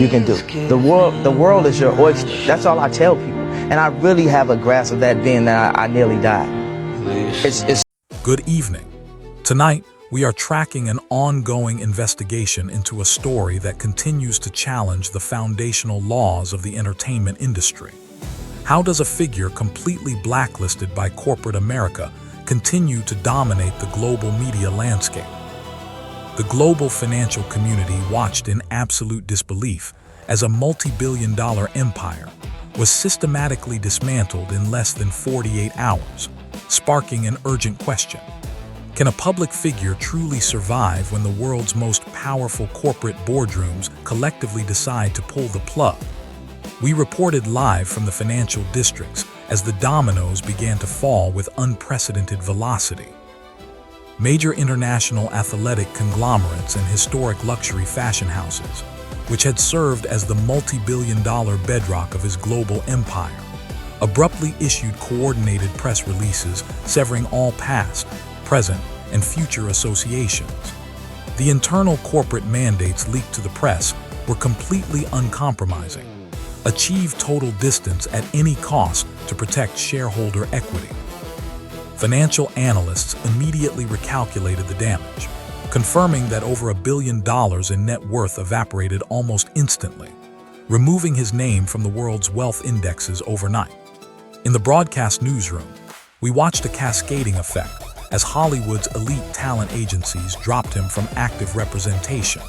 you can do. The world is your oyster. That's all I tell people. And I really have a grasp of that being that I nearly died. It's Good evening. Tonight, we are tracking an ongoing investigation into a story that continues to challenge the foundational laws of the entertainment industry. How does a figure completely blacklisted by corporate America continue to dominate the global media landscape? The global financial community watched in absolute disbelief as a multi-billion-dollar empire was systematically dismantled in less than 48 hours, sparking an urgent question. Can a public figure truly survive when the world's most powerful corporate boardrooms collectively decide to pull the plug? We reported live from the financial districts as the dominoes began to fall with unprecedented velocity. Major international athletic conglomerates and historic luxury fashion houses, which had served as the multi-billion-dollar bedrock of his global empire, abruptly issued coordinated press releases severing all past, present, and future associations. The internal corporate mandates leaked to the press were completely uncompromising. Achieve total distance at any cost to protect shareholder equity. Financial analysts immediately recalculated the damage, confirming that over $1 billion in net worth evaporated almost instantly, removing his name from the world's wealth indexes overnight. In the broadcast newsroom, we watched a cascading effect as Hollywood's elite talent agencies dropped him from active representation,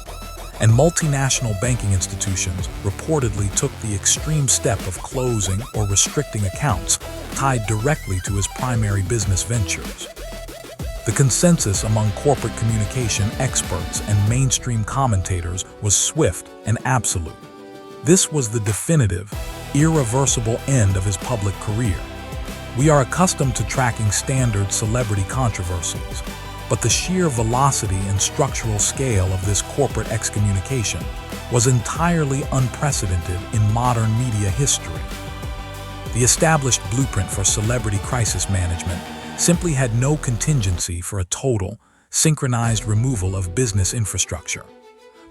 and multinational banking institutions reportedly took the extreme step of closing or restricting accounts tied directly to his primary business ventures. The consensus among corporate communication experts and mainstream commentators was swift and absolute. This was the definitive, irreversible end of his public career. We are accustomed to tracking standard celebrity controversies, but the sheer velocity and structural scale of this corporate excommunication was entirely unprecedented in modern media history. The established blueprint for celebrity crisis management simply had no contingency for a total, synchronized removal of business infrastructure.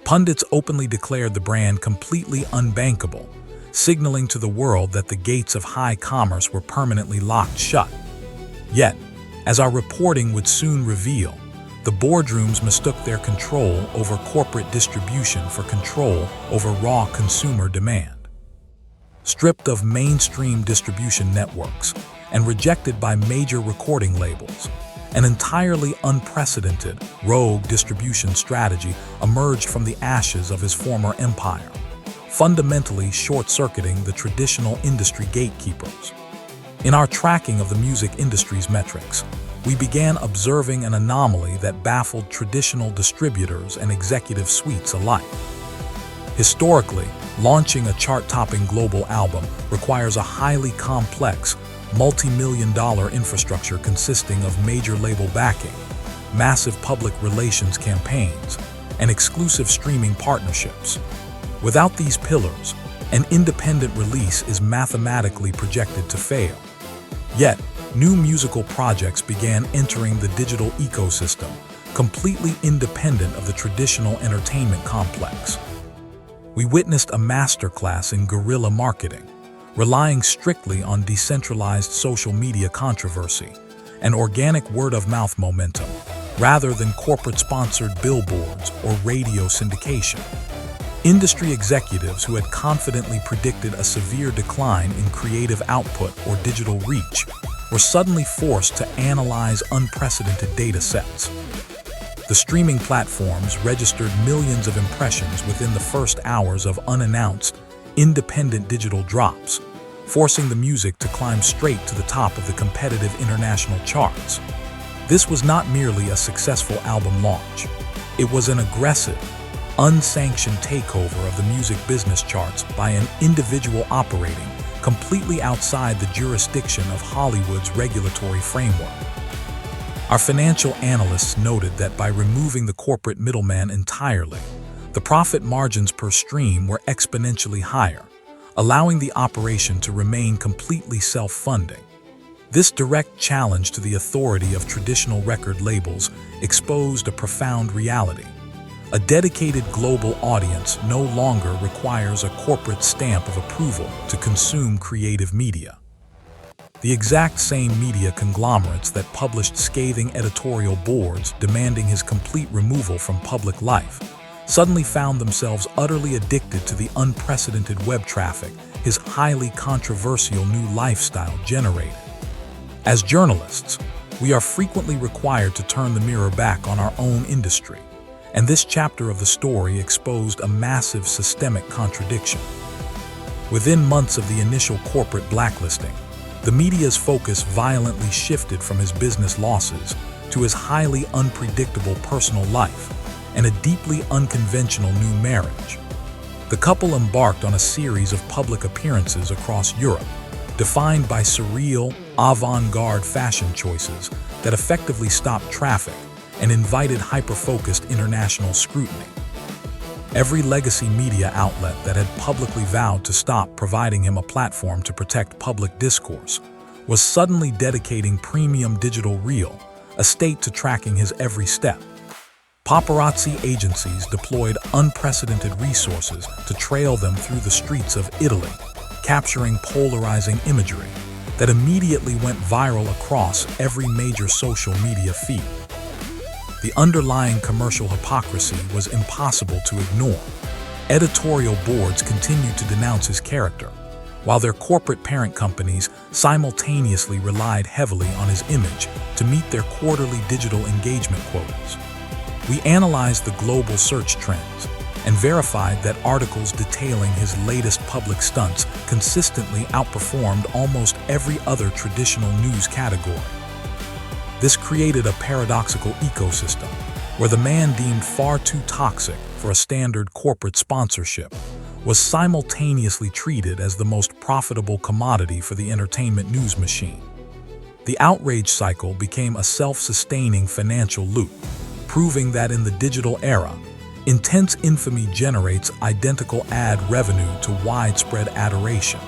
Pundits openly declared the brand completely unbankable, signaling to the world that the gates of high commerce were permanently locked shut. Yet, as our reporting would soon reveal, the boardrooms mistook their control over corporate distribution for control over raw consumer demand. Stripped of mainstream distribution networks and rejected by major recording labels, an entirely unprecedented rogue distribution strategy emerged from the ashes of his former empire, fundamentally short-circuiting the traditional industry gatekeepers. In our tracking of the music industry's metrics, we began observing an anomaly that baffled traditional distributors and executive suites alike. Historically, launching a chart-topping global album requires a highly complex, multi-million-dollar infrastructure consisting of major label backing, massive public relations campaigns, and exclusive streaming partnerships. Without these pillars, an independent release is mathematically projected to fail. Yet, new musical projects began entering the digital ecosystem, completely independent of the traditional entertainment complex. We witnessed a masterclass in guerrilla marketing, relying strictly on decentralized social media controversy and organic word-of-mouth momentum, rather than corporate-sponsored billboards or radio syndication. Industry executives who had confidently predicted a severe decline in creative output or digital reach were suddenly forced to analyze unprecedented data sets. The streaming platforms registered millions of impressions within the first hours of unannounced, independent digital drops, forcing the music to climb straight to the top of the competitive international charts. This was not merely a successful album launch. It was an aggressive, unsanctioned takeover of the music business charts by an individual operating completely outside the jurisdiction of Hollywood's regulatory framework. Our financial analysts noted that by removing the corporate middleman entirely, the profit margins per stream were exponentially higher, allowing the operation to remain completely self-funding. This direct challenge to the authority of traditional record labels exposed a profound reality. A dedicated global audience no longer requires a corporate stamp of approval to consume creative media. The exact same media conglomerates that published scathing editorial boards demanding his complete removal from public life suddenly found themselves utterly addicted to the unprecedented web traffic his highly controversial new lifestyle generated. As journalists, we are frequently required to turn the mirror back on our own industry, and this chapter of the story exposed a massive systemic contradiction. Within months of the initial corporate blacklisting, the media's focus violently shifted from his business losses to his highly unpredictable personal life and a deeply unconventional new marriage. The couple embarked on a series of public appearances across Europe, defined by surreal, avant-garde fashion choices that effectively stopped traffic and invited hyper-focused international scrutiny. Every legacy media outlet that had publicly vowed to stop providing him a platform to protect public discourse was suddenly dedicating premium digital real estate to tracking his every step. Paparazzi agencies deployed unprecedented resources to trail them through the streets of Italy, capturing polarizing imagery that immediately went viral across every major social media feed. The underlying commercial hypocrisy was impossible to ignore. Editorial boards continued to denounce his character, while their corporate parent companies simultaneously relied heavily on his image to meet their quarterly digital engagement quotas. We analyzed the global search trends and verified that articles detailing his latest public stunts consistently outperformed almost every other traditional news category. This created a paradoxical ecosystem where the man deemed far too toxic for a standard corporate sponsorship was simultaneously treated as the most profitable commodity for the entertainment news machine. The outrage cycle became a self-sustaining financial loop, proving that in the digital era, intense infamy generates identical ad revenue to widespread adoration.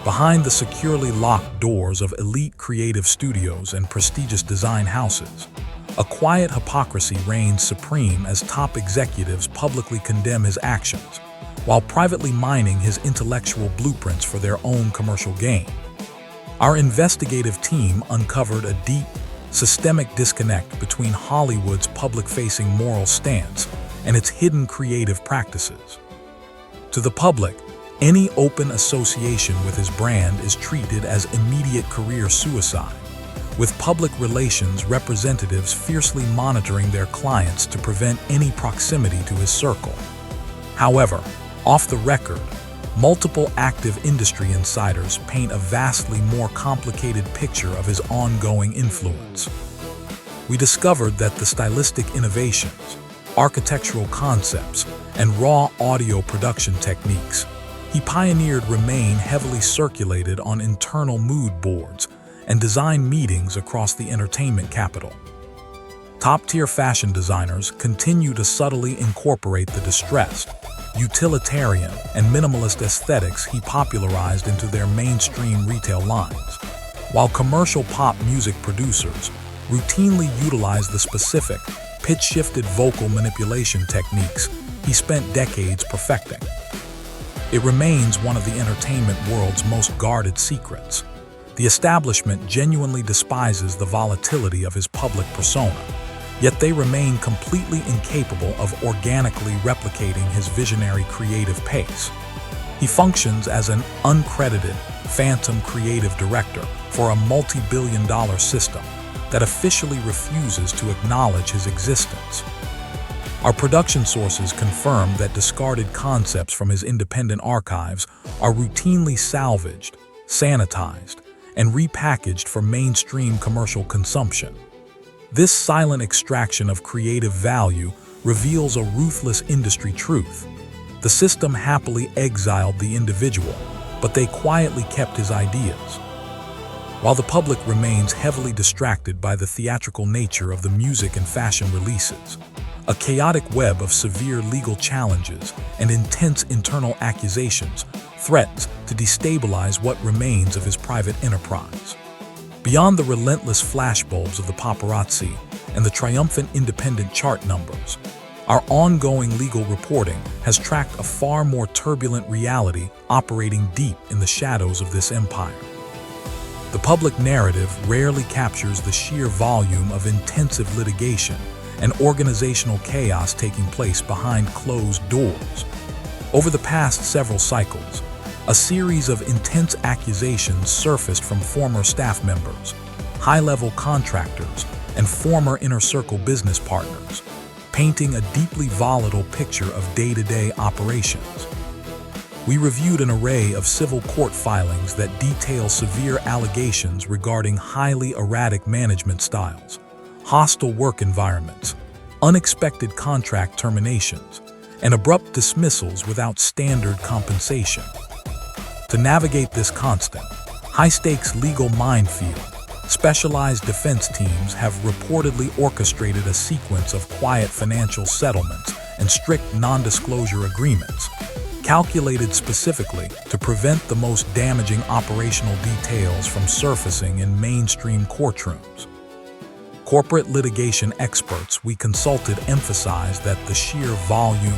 Behind the securely locked doors of elite creative studios and prestigious design houses, a quiet hypocrisy reigns supreme as top executives publicly condemn his actions, while privately mining his intellectual blueprints for their own commercial gain. Our investigative team uncovered a deep, systemic disconnect between Hollywood's public-facing moral stance and its hidden creative practices. To the public, any open association with his brand is treated as immediate career suicide, with public relations representatives fiercely monitoring their clients to prevent any proximity to his circle. However, off the record, multiple active industry insiders paint a vastly more complicated picture of his ongoing influence. We discovered that the stylistic innovations, architectural concepts, and raw audio production techniques he pioneered remain heavily circulated on internal mood boards and design meetings across the entertainment capital. Top-tier fashion designers continue to subtly incorporate the distressed, utilitarian, and minimalist aesthetics he popularized into their mainstream retail lines, while commercial pop music producers routinely utilize the specific, pitch-shifted vocal manipulation techniques he spent decades perfecting. It remains one of the entertainment world's most guarded secrets. The establishment genuinely despises the volatility of his public persona, yet they remain completely incapable of organically replicating his visionary creative pace. He functions as an uncredited, phantom creative director for a multi-billion-dollar system that officially refuses to acknowledge his existence. Our production sources confirm that discarded concepts from his independent archives are routinely salvaged, sanitized, and repackaged for mainstream commercial consumption. This silent extraction of creative value reveals a ruthless industry truth. The system happily exiled the individual, but they quietly kept his ideas. While the public remains heavily distracted by the theatrical nature of the music and fashion releases, a chaotic web of severe legal challenges and intense internal accusations threatens to destabilize what remains of his private enterprise. Beyond the relentless flashbulbs of the paparazzi and the triumphant independent chart numbers, Our ongoing legal reporting has tracked a far more turbulent reality operating deep in the shadows of this empire. The public narrative rarely captures the sheer volume of intensive litigation and organizational chaos taking place behind closed doors. Over the past several cycles, a series of intense accusations surfaced from former staff members, high-level contractors, and former inner-circle business partners, painting a deeply volatile picture of day-to-day operations. We reviewed an array of civil court filings that detail severe allegations regarding highly erratic management styles, hostile work environments, unexpected contract terminations, and abrupt dismissals without standard compensation. To navigate this constant, high-stakes legal minefield, specialized defense teams have reportedly orchestrated a sequence of quiet financial settlements and strict non-disclosure agreements, calculated specifically to prevent the most damaging operational details from surfacing in mainstream courtrooms. Corporate litigation experts we consulted emphasized that the sheer volume,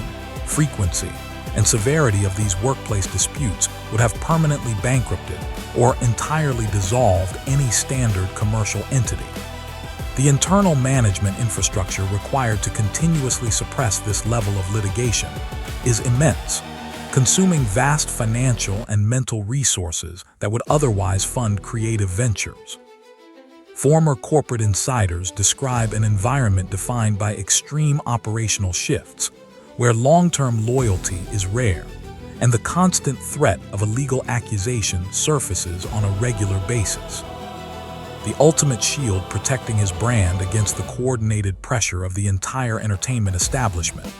frequency, and severity of these workplace disputes would have permanently bankrupted or entirely dissolved any standard commercial entity. The internal management infrastructure required to continuously suppress this level of litigation is immense, consuming vast financial and mental resources that would otherwise fund creative ventures. Former corporate insiders describe an environment defined by extreme operational shifts, where long-term loyalty is rare, and the constant threat of a legal accusation surfaces on a regular basis. The ultimate shield protecting his brand against the coordinated pressure of the entire entertainment establishment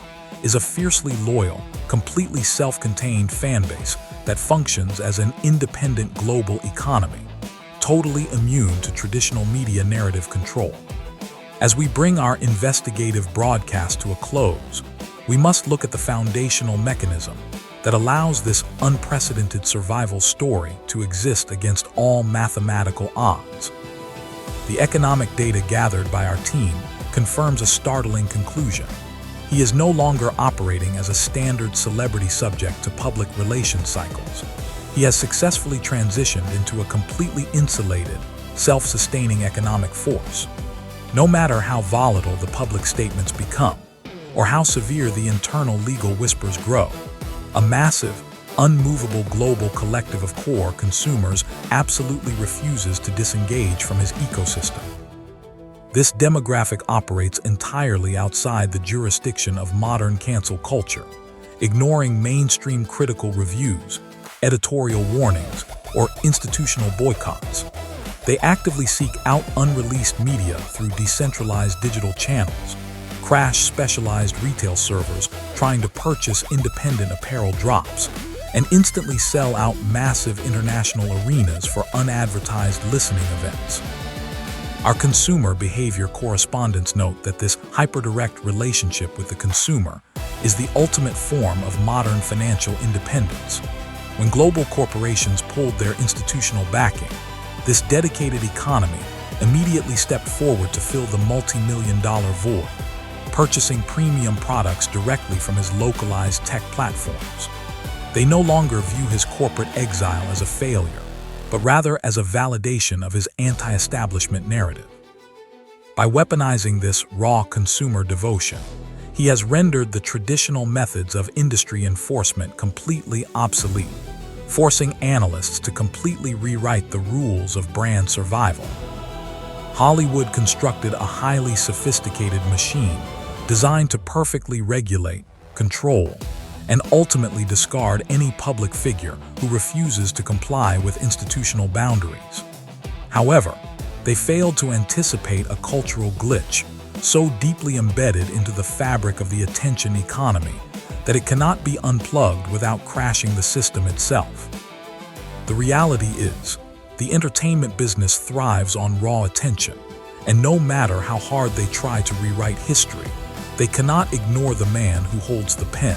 is a fiercely loyal, completely self-contained fanbase that functions as an independent global economy, totally immune to traditional media narrative control. As we bring our investigative broadcast to a close, we must look at the foundational mechanism that allows this unprecedented survival story to exist against all mathematical odds. The economic data gathered by our team confirms a startling conclusion. He is no longer operating as a standard celebrity subject to public relations cycles. He has successfully transitioned into a completely insulated, self-sustaining economic force. No matter how volatile the public statements become, or how severe the internal legal whispers grow, a massive, unmovable global collective of core consumers absolutely refuses to disengage from his ecosystem. This demographic operates entirely outside the jurisdiction of modern cancel culture, ignoring mainstream critical reviews, editorial warnings, or institutional boycotts. They actively seek out unreleased media through decentralized digital channels, crash specialized retail servers trying to purchase independent apparel drops, and instantly sell out massive international arenas for unadvertised listening events. Our consumer behavior correspondents note that this hyperdirect relationship with the consumer is the ultimate form of modern financial independence. When global corporations pulled their institutional backing, this dedicated economy immediately stepped forward to fill the multi-million-dollar void, purchasing premium products directly from his localized tech platforms. They no longer view his corporate exile as a failure, but rather as a validation of his anti-establishment narrative. By weaponizing this raw consumer devotion, he has rendered the traditional methods of industry enforcement completely obsolete, forcing analysts to completely rewrite the rules of brand survival. Hollywood constructed a highly sophisticated machine designed to perfectly regulate, control, and ultimately discard any public figure who refuses to comply with institutional boundaries. However, they failed to anticipate a cultural glitch so deeply embedded into the fabric of the attention economy that it cannot be unplugged without crashing the system itself. The reality is, the entertainment business thrives on raw attention, and no matter how hard they try to rewrite history, they cannot ignore the man who holds the pen.